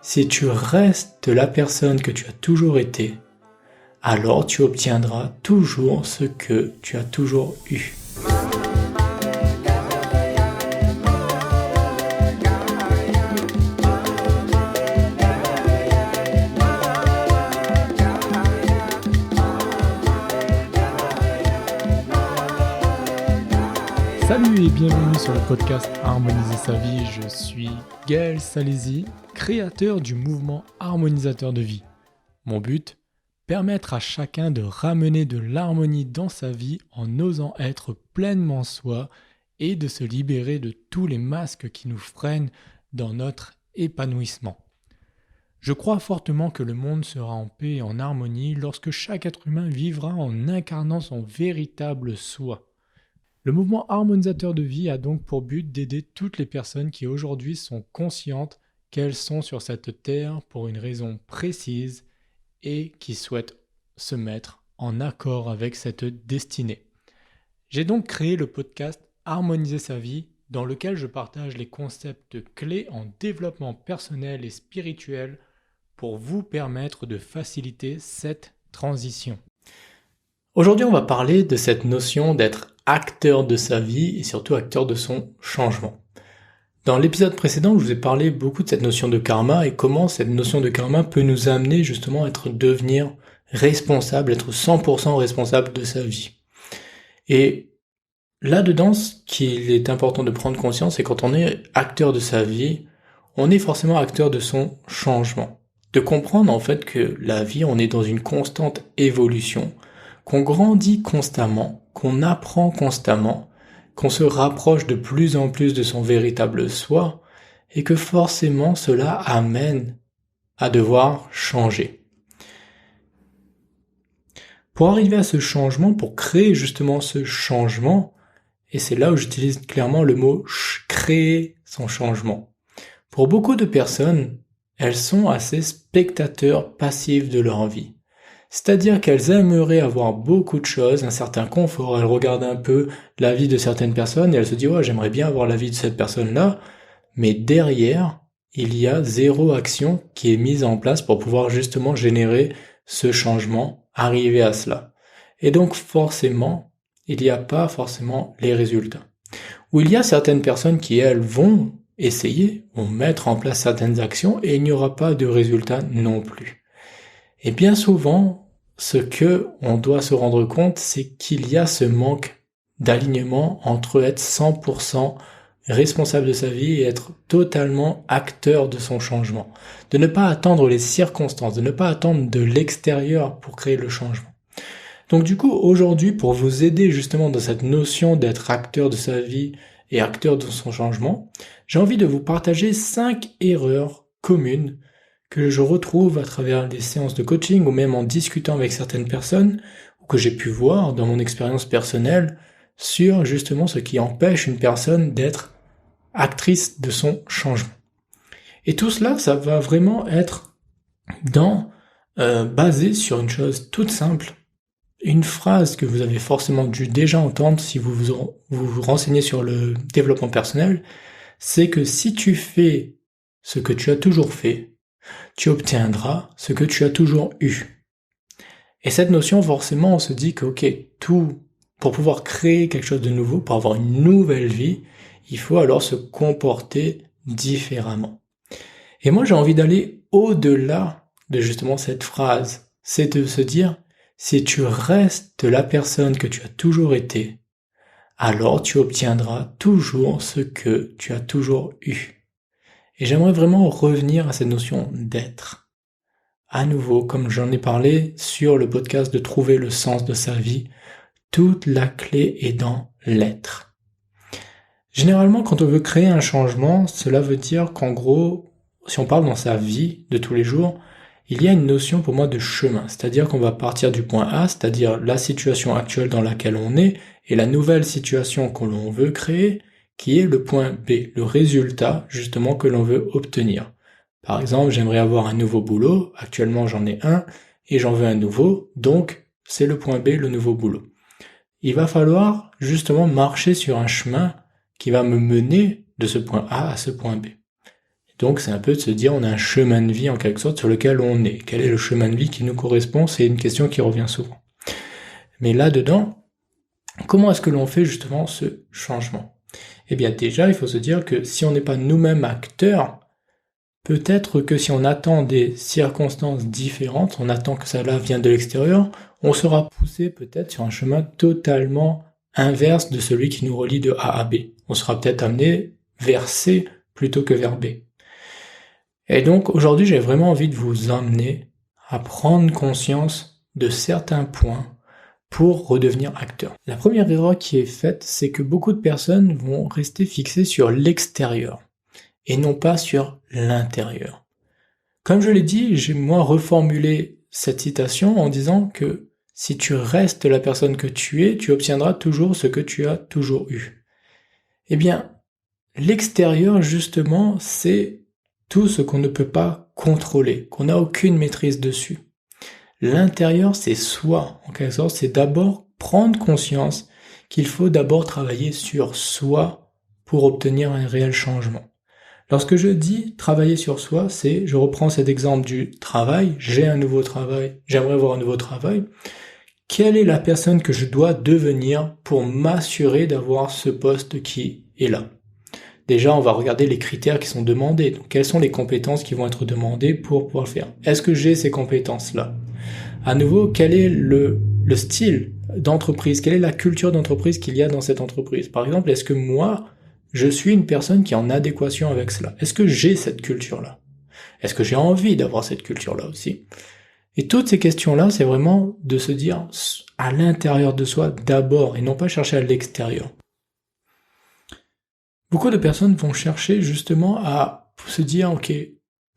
si tu restes la personne que tu as toujours été, alors tu obtiendras toujours ce que tu as toujours eu. Salut et bienvenue sur le podcast Harmoniser sa vie, je suis Gaël Salési, créateur du mouvement harmonisateur de vie. Mon but, permettre à chacun de ramener de l'harmonie dans sa vie en osant être pleinement soi et de se libérer de tous les masques qui nous freinent dans notre épanouissement. Je crois fortement que le monde sera en paix et en harmonie lorsque chaque être humain vivra en incarnant son véritable soi. Le mouvement harmonisateur de vie a donc pour but d'aider toutes les personnes qui aujourd'hui sont conscientes qu'elles sont sur cette terre pour une raison précise et qui souhaitent se mettre en accord avec cette destinée. J'ai donc créé le podcast Harmoniser sa vie dans lequel je partage les concepts clés en développement personnel et spirituel pour vous permettre de faciliter cette transition. Aujourd'hui, on va parler de cette notion d'être acteur de sa vie et surtout acteur de son changement. Dans l'épisode précédent, je vous ai parlé beaucoup de cette notion de karma et comment cette notion de karma peut nous amener justement à devenir responsable, être 100% responsable de sa vie. Et là-dedans, ce qu'il est important de prendre conscience, c'est quand on est acteur de sa vie, on est forcément acteur de son changement. De comprendre en fait que la vie, on est dans une constante évolution, qu'on grandit constamment, qu'on apprend constamment, qu'on se rapproche de plus en plus de son véritable soi, et que forcément cela amène à devoir changer. Pour arriver à ce changement, pour créer justement ce changement, et c'est là où j'utilise clairement le mot « créer son changement ». Pour beaucoup de personnes, elles sont assez spectateurs passifs de leur vie. C'est-à-dire qu'elles aimeraient avoir beaucoup de choses, un certain confort, elles regardent un peu la vie de certaines personnes et elles se disent « ouais, j'aimerais bien avoir la vie de cette personne-là », mais derrière, il y a zéro action qui est mise en place pour pouvoir justement générer ce changement, arriver à cela. Et donc forcément, il n'y a pas forcément les résultats. Ou il y a certaines personnes qui, elles, vont essayer, vont mettre en place certaines actions et il n'y aura pas de résultats non plus. Et bien souvent, ce que on doit se rendre compte, c'est qu'il y a ce manque d'alignement entre être 100% responsable de sa vie et être totalement acteur de son changement. De ne pas attendre les circonstances, de ne pas attendre de l'extérieur pour créer le changement. Donc du coup, aujourd'hui, pour vous aider justement dans cette notion d'être acteur de sa vie et acteur de son changement, j'ai envie de vous partager 5 erreurs communes que je retrouve à travers des séances de coaching ou même en discutant avec certaines personnes ou que j'ai pu voir dans mon expérience personnelle sur justement ce qui empêche une personne d'être actrice de son changement. Et tout cela, ça va vraiment être basé sur une chose toute simple, une phrase que vous avez forcément dû déjà entendre si vous vous renseignez sur le développement personnel, c'est que si tu fais ce que tu as toujours fait, tu obtiendras ce que tu as toujours eu. Et cette notion, forcément, on se dit que, pour pouvoir créer quelque chose de nouveau, pour avoir une nouvelle vie, il faut alors se comporter différemment. Et moi, j'ai envie d'aller au-delà de justement cette phrase. C'est de se dire, si tu restes la personne que tu as toujours été, alors tu obtiendras toujours ce que tu as toujours eu. Et j'aimerais vraiment revenir à cette notion d'être. À nouveau, comme j'en ai parlé sur le podcast de trouver le sens de sa vie, toute la clé est dans l'être. Généralement, quand on veut créer un changement, cela veut dire qu'en gros, si on parle dans sa vie de tous les jours, il y a une notion pour moi de chemin. C'est-à-dire qu'on va partir du point A, c'est-à-dire la situation actuelle dans laquelle on est, et la nouvelle situation que l'on veut créer, qui est le point B, le résultat justement que l'on veut obtenir. Par exemple, j'aimerais avoir un nouveau boulot, actuellement j'en ai un, et j'en veux un nouveau, donc c'est le point B, le nouveau boulot. Il va falloir justement marcher sur un chemin qui va me mener de ce point A à ce point B. Donc c'est un peu de se dire on a un chemin de vie en quelque sorte sur lequel on est. Quel est le chemin de vie qui nous correspond? C'est une question qui revient souvent. Mais là-dedans, comment est-ce que l'on fait justement ce changement? Eh bien déjà, il faut se dire que si on n'est pas nous-mêmes acteurs, peut-être que si on attend des circonstances différentes, on attend que ça là vienne de l'extérieur, on sera poussé peut-être sur un chemin totalement inverse de celui qui nous relie de A à B. On sera peut-être amené vers C plutôt que vers B. Et donc aujourd'hui, j'ai vraiment envie de vous emmener à prendre conscience de certains points pour redevenir acteur. La première erreur qui est faite, c'est que beaucoup de personnes vont rester fixées sur l'extérieur et non pas sur l'intérieur. Comme je l'ai dit, j'ai moi reformulé cette citation en disant que si tu restes la personne que tu es, tu obtiendras toujours ce que tu as toujours eu. Eh bien, l'extérieur, justement, c'est tout ce qu'on ne peut pas contrôler, qu'on n'a aucune maîtrise dessus. L'intérieur, c'est soi, en quelque sorte, c'est d'abord prendre conscience qu'il faut d'abord travailler sur soi pour obtenir un réel changement. Lorsque je dis travailler sur soi, c'est, je reprends cet exemple du travail, j'ai un nouveau travail, j'aimerais avoir un nouveau travail. Quelle est la personne que je dois devenir pour m'assurer d'avoir ce poste qui est là? Déjà, on va regarder les critères qui sont demandés. Donc, quelles sont les compétences qui vont être demandées pour pouvoir le faire? Est-ce que j'ai ces compétences-là? À nouveau, quel est le style d'entreprise? Quelle est la culture d'entreprise qu'il y a dans cette entreprise? Par exemple, est-ce que moi, je suis une personne qui est en adéquation avec cela? Est-ce que j'ai cette culture-là? Est-ce que j'ai envie d'avoir cette culture-là aussi? Et toutes ces questions-là, c'est vraiment de se dire à l'intérieur de soi d'abord et non pas chercher à l'extérieur. Beaucoup de personnes vont chercher justement à se dire, ok,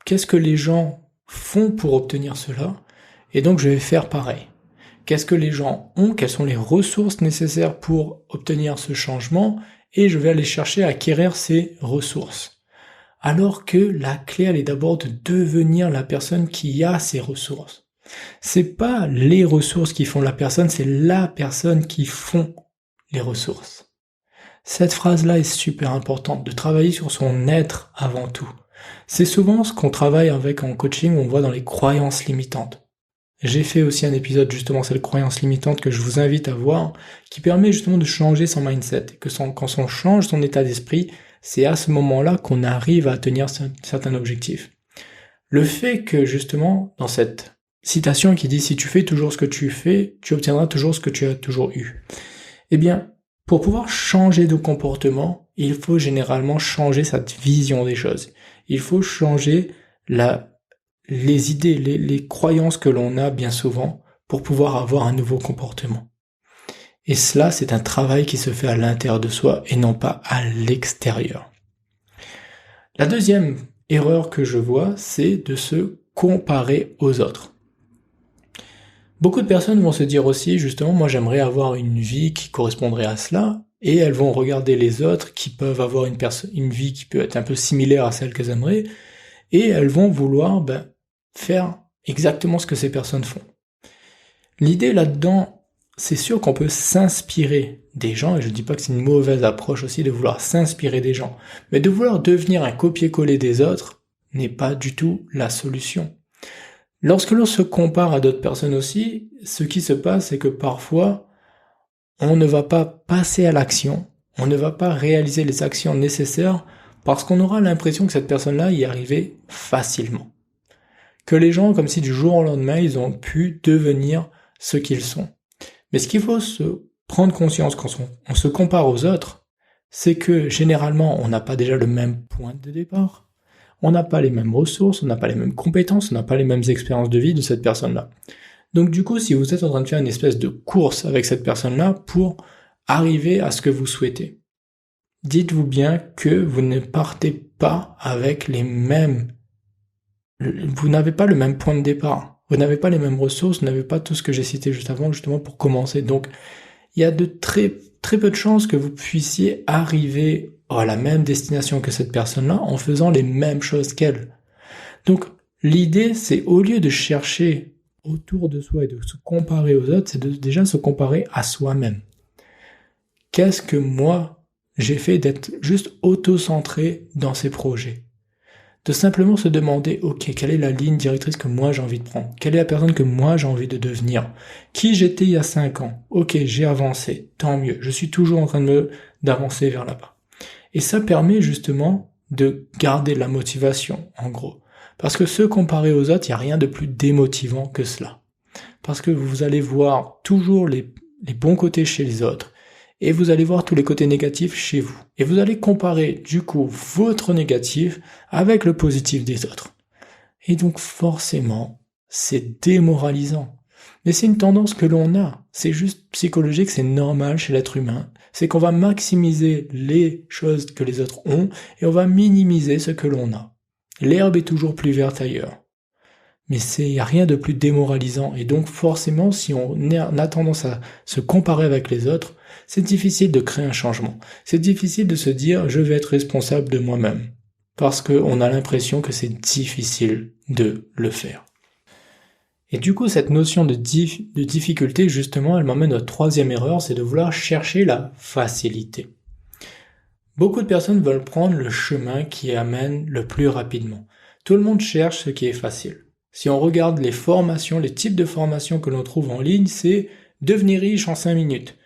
qu'est-ce que les gens font pour obtenir cela? Et donc je vais faire pareil. Qu'est-ce que les gens ont? Quelles sont les ressources nécessaires pour obtenir ce changement? Et je vais aller chercher à acquérir ces ressources. Alors que la clé, elle est d'abord de devenir la personne qui a ces ressources. C'est pas les ressources qui font la personne, c'est la personne qui font les ressources. Cette phrase-là est super importante, de travailler sur son être avant tout. C'est souvent ce qu'on travaille avec en coaching, on voit dans les croyances limitantes. J'ai fait aussi un épisode justement sur les croyances limitantes que je vous invite à voir, qui permet justement de changer son mindset. Et que quand on change son état d'esprit, c'est à ce moment-là qu'on arrive à atteindre certains objectifs. Le fait que justement, dans cette citation qui dit « si tu fais toujours ce que tu fais, tu obtiendras toujours ce que tu as toujours eu ». Eh bien, pour pouvoir changer de comportement, il faut généralement changer sa vision des choses. Il faut changer les idées, les croyances que l'on a bien souvent pour pouvoir avoir un nouveau comportement. Et cela, c'est un travail qui se fait à l'intérieur de soi et non pas à l'extérieur. La deuxième erreur que je vois, c'est de se comparer aux autres. Beaucoup de personnes vont se dire aussi, justement, moi j'aimerais avoir une vie qui correspondrait à cela, et elles vont regarder les autres qui peuvent avoir une vie qui peut être un peu similaire à celle qu'elles aimeraient, et elles vont vouloir faire exactement ce que ces personnes font. L'idée là-dedans, c'est sûr qu'on peut s'inspirer des gens, et je ne dis pas que c'est une mauvaise approche aussi de vouloir s'inspirer des gens, mais de vouloir devenir un copier-coller des autres n'est pas du tout la solution. Lorsque l'on se compare à d'autres personnes aussi, ce qui se passe, c'est que parfois, on ne va pas passer à l'action, on ne va pas réaliser les actions nécessaires parce qu'on aura l'impression que cette personne-là y arrivait facilement. Que les gens, comme si du jour au lendemain, ils ont pu devenir ce qu'ils sont. Mais ce qu'il faut se prendre conscience quand on se compare aux autres, c'est que généralement, on n'a pas déjà le même point de départ. On n'a pas les mêmes ressources, on n'a pas les mêmes compétences, on n'a pas les mêmes expériences de vie de cette personne-là. Donc du coup, si vous êtes en train de faire une espèce de course avec cette personne-là pour arriver à ce que vous souhaitez, dites-vous bien que vous ne partez pas avec les mêmes... Vous n'avez pas le même point de départ. Vous n'avez pas les mêmes ressources, vous n'avez pas tout ce que j'ai cité juste avant, justement pour commencer. Donc, il y a de très peu de chances que vous puissiez arriver à la même destination que cette personne-là en faisant les mêmes choses qu'elle. Donc, l'idée, c'est au lieu de chercher autour de soi et de se comparer aux autres, c'est de déjà se comparer à soi-même. Qu'est-ce que moi, j'ai fait d'être juste auto-centré dans ces projets? de simplement se demander, ok, quelle est la ligne directrice que moi j'ai envie de prendre? Quelle est la personne que moi j'ai envie de devenir? Qui j'étais il y a 5 ans? Ok, j'ai avancé, tant mieux, je suis toujours en train d'avancer vers là-bas. Et ça permet justement de garder la motivation, en gros. Parce que se comparer aux autres, il n'y a rien de plus démotivant que cela. Parce que vous allez voir toujours les bons côtés chez les autres, et vous allez voir tous les côtés négatifs chez vous. Et vous allez comparer, du coup, votre négatif avec le positif des autres. Et donc, forcément, c'est démoralisant. Mais c'est une tendance que l'on a. C'est juste psychologique, c'est normal chez l'être humain. C'est qu'on va maximiser les choses que les autres ont, et on va minimiser ce que l'on a. L'herbe est toujours plus verte ailleurs. Mais il n'y a rien de plus démoralisant. Et donc, forcément, si on a tendance à se comparer avec les autres, c'est difficile de créer un changement. C'est difficile de se dire, je vais être responsable de moi-même. Parce qu'on a l'impression que c'est difficile de le faire. Et du coup, cette notion de difficulté, justement, elle m'amène à notre troisième erreur, c'est de vouloir chercher la facilité. Beaucoup de personnes veulent prendre le chemin qui amène le plus rapidement. Tout le monde cherche ce qui est facile. Si on regarde les formations, les types de formations que l'on trouve en ligne, c'est devenir riche en 5 minutes,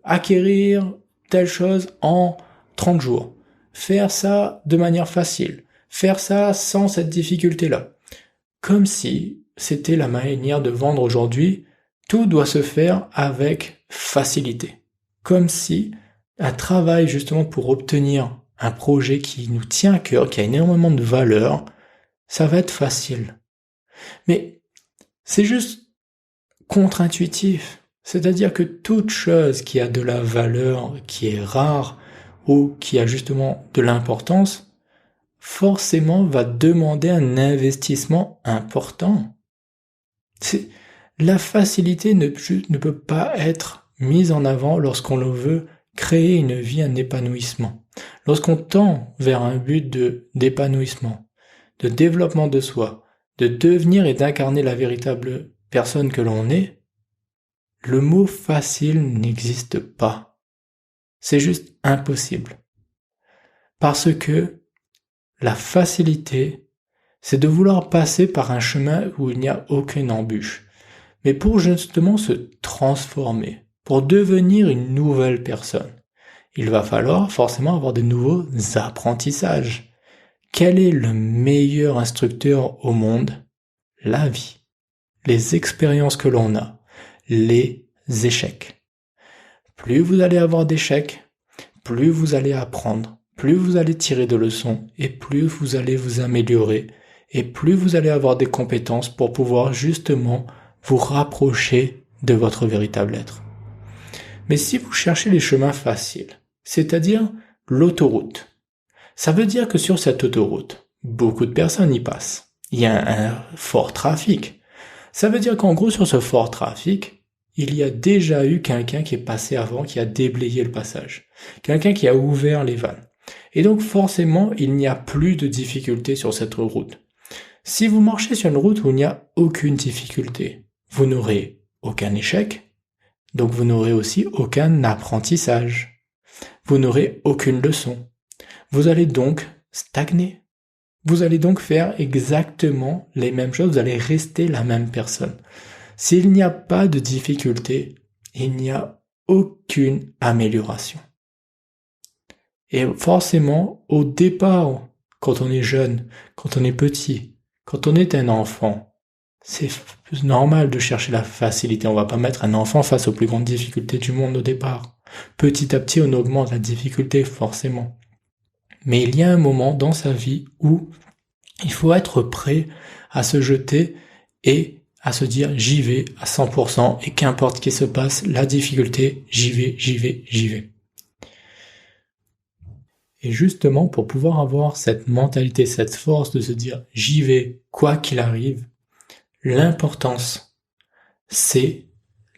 acquérir telle chose en 30 jours, faire ça de manière facile, faire ça sans cette difficulté-là. Comme si c'était la manière de vendre aujourd'hui, tout doit se faire avec facilité. Comme si un travail justement pour obtenir un projet qui nous tient à cœur, qui a énormément de valeur, ça va être facile. Mais c'est juste contre-intuitif. C'est-à-dire que toute chose qui a de la valeur, qui est rare, ou qui a justement de l'importance, forcément va demander un investissement important. La facilité ne peut pas être mise en avant lorsqu'on veut créer une vie, un épanouissement. Lorsqu'on tend vers un but d'épanouissement, de développement de soi, de devenir et d'incarner la véritable personne que l'on est, le mot facile n'existe pas. C'est juste impossible. Parce que la facilité, c'est de vouloir passer par un chemin où il n'y a aucune embûche. Mais pour justement se transformer, pour devenir une nouvelle personne, il va falloir forcément avoir de nouveaux apprentissages. Quel est le meilleur instructeur au monde? La vie, les expériences que l'on a, les échecs. Plus vous allez avoir d'échecs, plus vous allez apprendre, plus vous allez tirer de leçons et plus vous allez vous améliorer et plus vous allez avoir des compétences pour pouvoir justement vous rapprocher de votre véritable être. Mais si vous cherchez les chemins faciles, c'est-à-dire l'autoroute, ça veut dire que sur cette autoroute, beaucoup de personnes y passent. Il y a un fort trafic. Ça veut dire qu'en gros, sur ce fort trafic, il y a déjà eu quelqu'un qui est passé avant, qui a déblayé le passage. Quelqu'un qui a ouvert les vannes. Et donc forcément, il n'y a plus de difficulté sur cette route. Si vous marchez sur une route où il n'y a aucune difficulté, vous n'aurez aucun échec, donc vous n'aurez aussi aucun apprentissage. Vous n'aurez aucune leçon. Vous allez donc stagner. Vous allez donc faire exactement les mêmes choses, vous allez rester la même personne. S'il n'y a pas de difficulté, il n'y a aucune amélioration. Et forcément, au départ, quand on est jeune, quand on est petit, quand on est un enfant, c'est normal de chercher la facilité. On va pas mettre un enfant face aux plus grandes difficultés du monde au départ. Petit à petit, on augmente la difficulté, forcément. Mais il y a un moment dans sa vie où il faut être prêt à se jeter et à se dire j'y vais à 100% et qu'importe ce qui se passe, la difficulté, j'y vais. Et justement, pour pouvoir avoir cette mentalité, cette force de se dire j'y vais quoi qu'il arrive, l'importance, c'est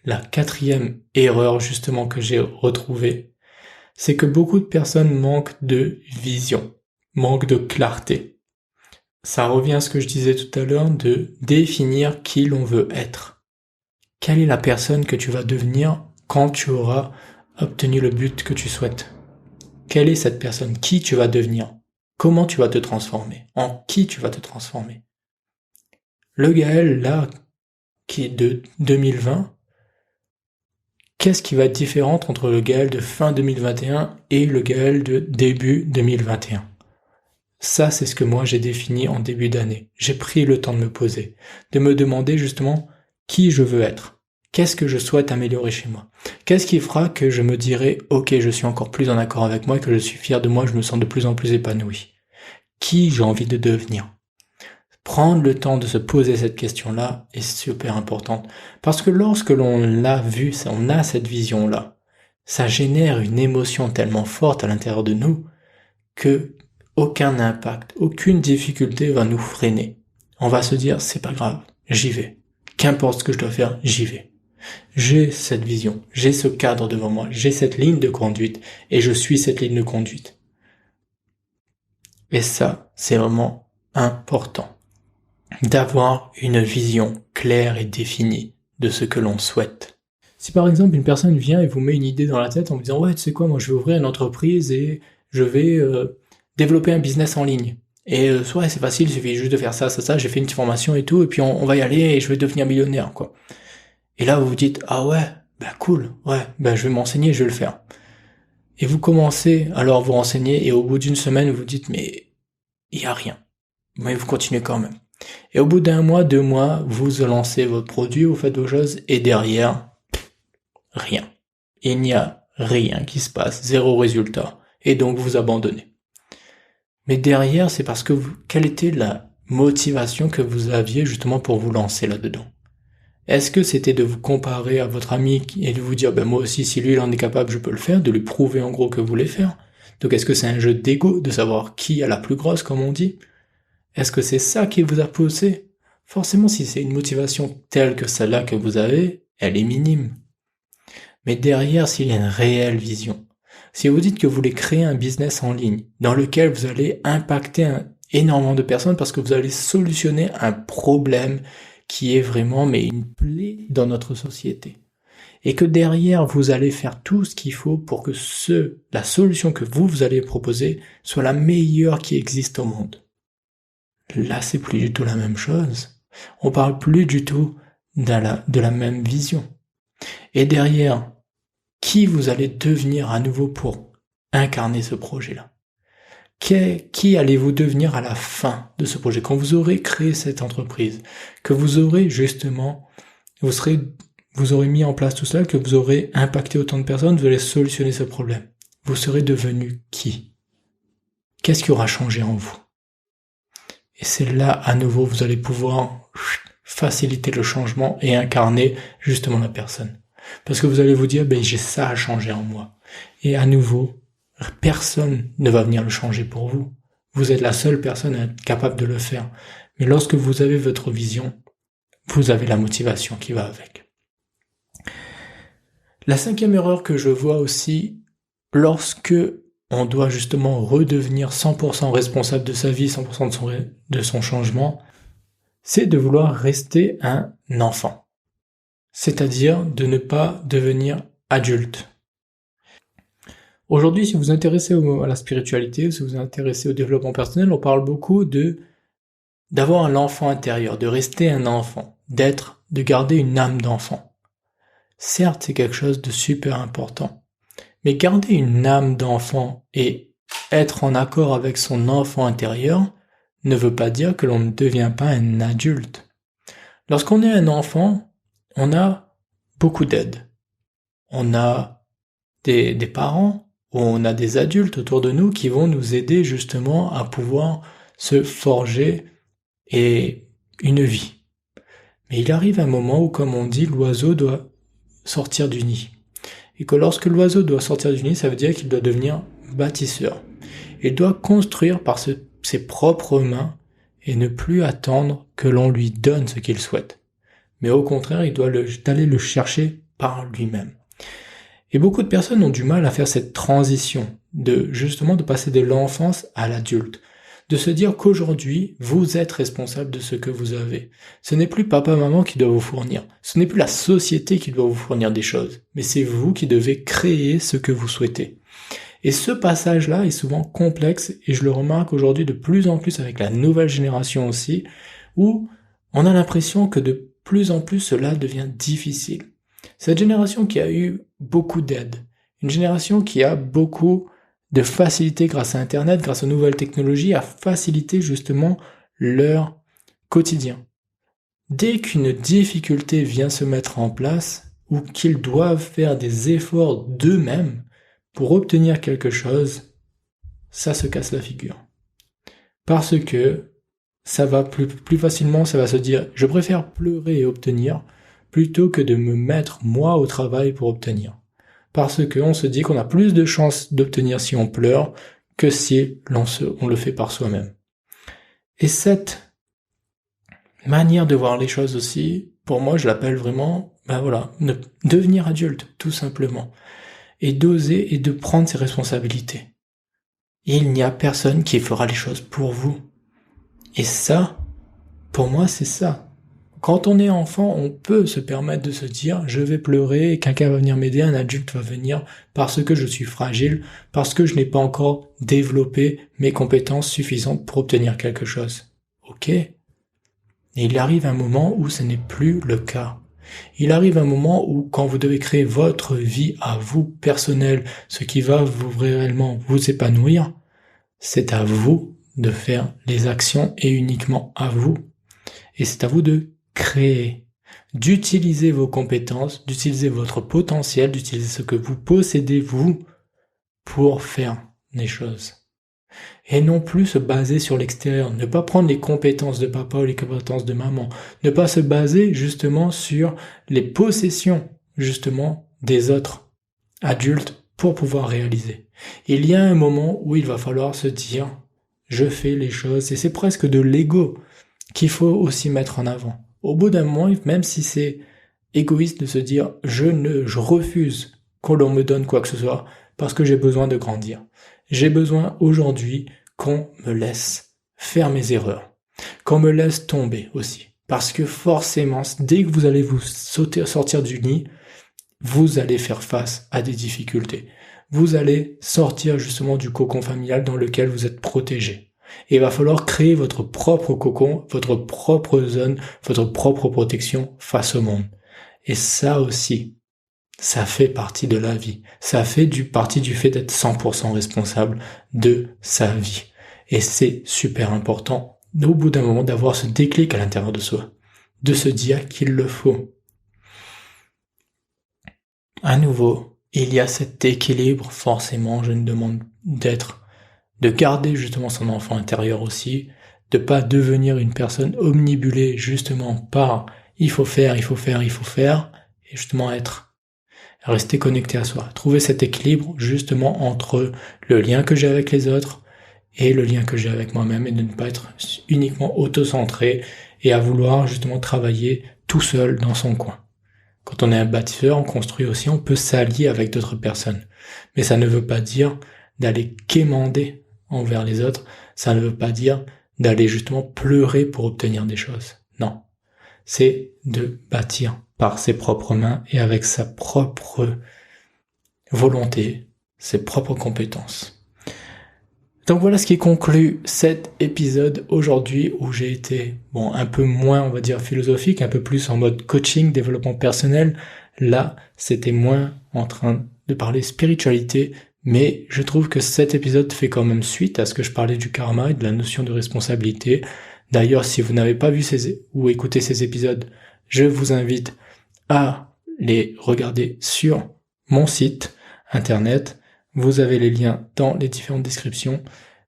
la 4e erreur justement que j'ai retrouvée, c'est que beaucoup de personnes manquent de vision, manquent de clarté. Ça revient à ce que je disais tout à l'heure de définir qui l'on veut être. Quelle est la personne que tu vas devenir quand tu auras obtenu le but que tu souhaites? Quelle est cette personne? Qui tu vas devenir? comment tu vas te transformer, en qui tu vas te transformer. Le Gaël, là, qui est de 2020, qu'est-ce qui va être différent entre le Gaël de fin 2021 et le Gaël de début 2021 ? Ça, c'est ce que moi j'ai défini en début d'année. J'ai pris le temps de me poser, de me demander justement qui je veux être. Qu'est-ce que je souhaite améliorer chez moi ? Qu'est-ce qui fera que je me dirai « Ok, je suis encore plus en accord avec moi, que je suis fier de moi, je me sens de plus en plus épanoui ». Qui j'ai envie de devenir ? Prendre le temps de se poser cette question-là est super importante. Parce que lorsque l'on l'a vu, on a cette vision-là, ça génère une émotion tellement forte à l'intérieur de nous que aucun impact, aucune difficulté va nous freiner. On va se dire, c'est pas grave, j'y vais. Qu'importe ce que je dois faire, j'y vais. J'ai cette vision, j'ai ce cadre devant moi, j'ai cette ligne de conduite et je suis cette ligne de conduite. Et ça, c'est vraiment important d'avoir une vision claire et définie de ce que l'on souhaite. Si par exemple une personne vient et vous met une idée dans la tête en vous disant « Ouais, tu sais quoi, moi je vais ouvrir une entreprise et je vais développer un business en ligne. Et ouais, c'est facile, il suffit juste de faire ça, j'ai fait une petite formation et tout, et puis on va y aller et je vais devenir millionnaire, quoi. » Et là, vous vous dites « Ah ouais, bah cool, ouais, bah je vais m'enseigner, je vais le faire. » Et vous commencez alors vous renseigner et au bout d'une semaine, vous vous dites « Mais il y a rien. » Mais vous continuez quand même. Et au bout d'un mois, 2 mois, vous lancez votre produit, vous faites vos choses, et derrière, rien. Il n'y a rien qui se passe, 0 résultat. Et donc vous abandonnez. Mais derrière, c'est parce que quelle était la motivation que vous aviez justement pour vous lancer là-dedans ? Est-ce que c'était de vous comparer à votre ami et de vous dire, ben moi aussi, si lui il en est capable, je peux le faire, de lui prouver en gros que vous voulez faire ? Donc est-ce que c'est un jeu d'ego, de savoir qui a la plus grosse, comme on dit ? Est-ce que c'est ça qui vous a poussé ? Forcément, si c'est une motivation telle que celle-là que vous avez, elle est minime. Mais derrière, s'il y a une réelle vision, si vous dites que vous voulez créer un business en ligne dans lequel vous allez impacter énormément de personnes parce que vous allez solutionner un problème qui est vraiment une plaie dans notre société, et que derrière, vous allez faire tout ce qu'il faut pour que la solution que vous allez proposer soit la meilleure qui existe au monde. Là, c'est plus du tout la même chose. On parle plus du tout de la même vision. Et derrière, qui vous allez devenir à nouveau pour incarner ce projet-là ? Qui allez-vous devenir à la fin de ce projet ? Quand vous aurez créé cette entreprise, que vous aurez justement, vous aurez mis en place tout cela, que vous aurez impacté autant de personnes, vous allez solutionner ce problème. Vous serez devenu qui ? Qu'est-ce qui aura changé en vous ? Et c'est là, à nouveau, vous allez pouvoir faciliter le changement et incarner justement la personne. Parce que vous allez vous dire, j'ai ça à changer en moi. Et à nouveau, personne ne va venir le changer pour vous. Vous êtes la seule personne à être capable de le faire. Mais lorsque vous avez votre vision, vous avez la motivation qui va avec. La 5e erreur que je vois aussi, lorsque on doit justement redevenir 100% responsable de sa vie, 100% de son changement, c'est de vouloir rester un enfant. C'est-à-dire de ne pas devenir adulte. Aujourd'hui, si vous vous intéressez à la spiritualité, si vous vous intéressez au développement personnel, on parle beaucoup d'avoir un enfant intérieur, de rester un enfant, de garder une âme d'enfant. Certes, c'est quelque chose de super important. Mais garder une âme d'enfant et être en accord avec son enfant intérieur ne veut pas dire que l'on ne devient pas un adulte. Lorsqu'on est un enfant, on a beaucoup d'aide. On a des parents ou on a des adultes autour de nous qui vont nous aider justement à pouvoir se forger une vie. Mais il arrive un moment où, comme on dit, l'oiseau doit sortir du nid. Et que lorsque l'oiseau doit sortir du nid, ça veut dire qu'il doit devenir bâtisseur. Il doit construire par ses propres mains et ne plus attendre que l'on lui donne ce qu'il souhaite. Mais au contraire, il doit aller le chercher par lui-même. Et beaucoup de personnes ont du mal à faire cette transition de passer de l'enfance à l'adulte. De se dire qu'aujourd'hui, vous êtes responsable de ce que vous avez. Ce n'est plus papa, maman qui doit vous fournir. Ce n'est plus la société qui doit vous fournir des choses. Mais c'est vous qui devez créer ce que vous souhaitez. Et ce passage-là est souvent complexe, et je le remarque aujourd'hui de plus en plus avec la nouvelle génération aussi, où on a l'impression que de plus en plus cela devient difficile. Cette génération qui a eu beaucoup d'aide, une génération qui a beaucoup de facilité grâce à Internet, grâce aux nouvelles technologies, à faciliter justement leur quotidien. Dès qu'une difficulté vient se mettre en place, ou qu'ils doivent faire des efforts d'eux-mêmes pour obtenir quelque chose, ça se casse la figure. Parce que ça va plus facilement, ça va se dire, je préfère pleurer et obtenir, plutôt que de me mettre moi au travail pour obtenir. Parce qu'on se dit qu'on a plus de chances d'obtenir si on pleure que si on le fait par soi-même. Et cette manière de voir les choses aussi, pour moi, je l'appelle vraiment, devenir adulte, tout simplement. Et d'oser et de prendre ses responsabilités. Il n'y a personne qui fera les choses pour vous. Et ça, pour moi, c'est ça. Quand on est enfant, on peut se permettre de se dire « je vais pleurer et quelqu'un va venir m'aider, un adulte va venir parce que je suis fragile, parce que je n'ai pas encore développé mes compétences suffisantes pour obtenir quelque chose. » Ok. Et il arrive un moment où ce n'est plus le cas. Il arrive un moment où quand vous devez créer votre vie à vous, personnelle, ce qui va réellement vous épanouir, c'est à vous de faire les actions et uniquement à vous. Et c'est à vous de créer, d'utiliser vos compétences, d'utiliser votre potentiel, d'utiliser ce que vous possédez vous pour faire les choses. Et non plus se baser sur l'extérieur, ne pas prendre les compétences de papa ou les compétences de maman, ne pas se baser justement sur les possessions justement des autres adultes pour pouvoir réaliser. Il y a un moment où il va falloir se dire je fais les choses, et c'est presque de l'ego qu'il faut aussi mettre en avant. Au bout d'un moment, même si c'est égoïste de se dire je refuse qu'on me donne quoi que ce soit parce que j'ai besoin de grandir. J'ai besoin aujourd'hui qu'on me laisse faire mes erreurs, qu'on me laisse tomber aussi. Parce que forcément, dès que vous allez vous sortir du nid, vous allez faire face à des difficultés. Vous allez sortir justement du cocon familial dans lequel vous êtes protégé. Et il va falloir créer votre propre cocon, votre propre zone, votre propre protection face au monde. Et ça aussi, ça fait partie de la vie. Ça fait partie du fait d'être 100% responsable de sa vie. Et c'est super important, au bout d'un moment, d'avoir ce déclic à l'intérieur de soi. De se dire qu'il le faut. À nouveau, il y a cet équilibre, forcément, je ne demande de garder justement son enfant intérieur aussi, de pas devenir une personne omnibulée justement par il faut faire, et justement rester connecté à soi. Trouver cet équilibre justement entre le lien que j'ai avec les autres et le lien que j'ai avec moi-même, et de ne pas être uniquement auto-centré et à vouloir justement travailler tout seul dans son coin. Quand on est un bâtisseur, on construit aussi, on peut s'allier avec d'autres personnes. Mais ça ne veut pas dire d'aller quémander envers les autres, ça ne veut pas dire d'aller justement pleurer pour obtenir des choses. Non. C'est de bâtir par ses propres mains et avec sa propre volonté, ses propres compétences. Donc voilà ce qui conclut cet épisode aujourd'hui où j'ai été un peu moins, on va dire, philosophique, un peu plus en mode coaching, développement personnel. Là, c'était moins en train de parler spiritualité, mais je trouve que cet épisode fait quand même suite à ce que je parlais du karma et de la notion de responsabilité. D'ailleurs, si vous n'avez pas vu ou écouté ces épisodes, je vous invite à les regarder sur mon site internet. Vous avez les liens dans les différentes descriptions.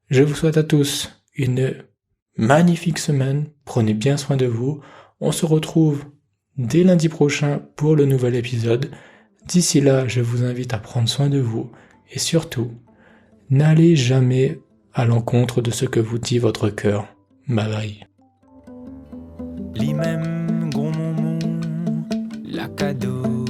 Je vous souhaite à tous une magnifique semaine. Prenez bien soin de vous. On se retrouve dès lundi prochain pour le nouvel épisode. D'ici là, je vous invite à prendre soin de vous. Et surtout, n'allez jamais à l'encontre de ce que vous dit votre cœur. Bye bye. Li même gros moment, la cadeau.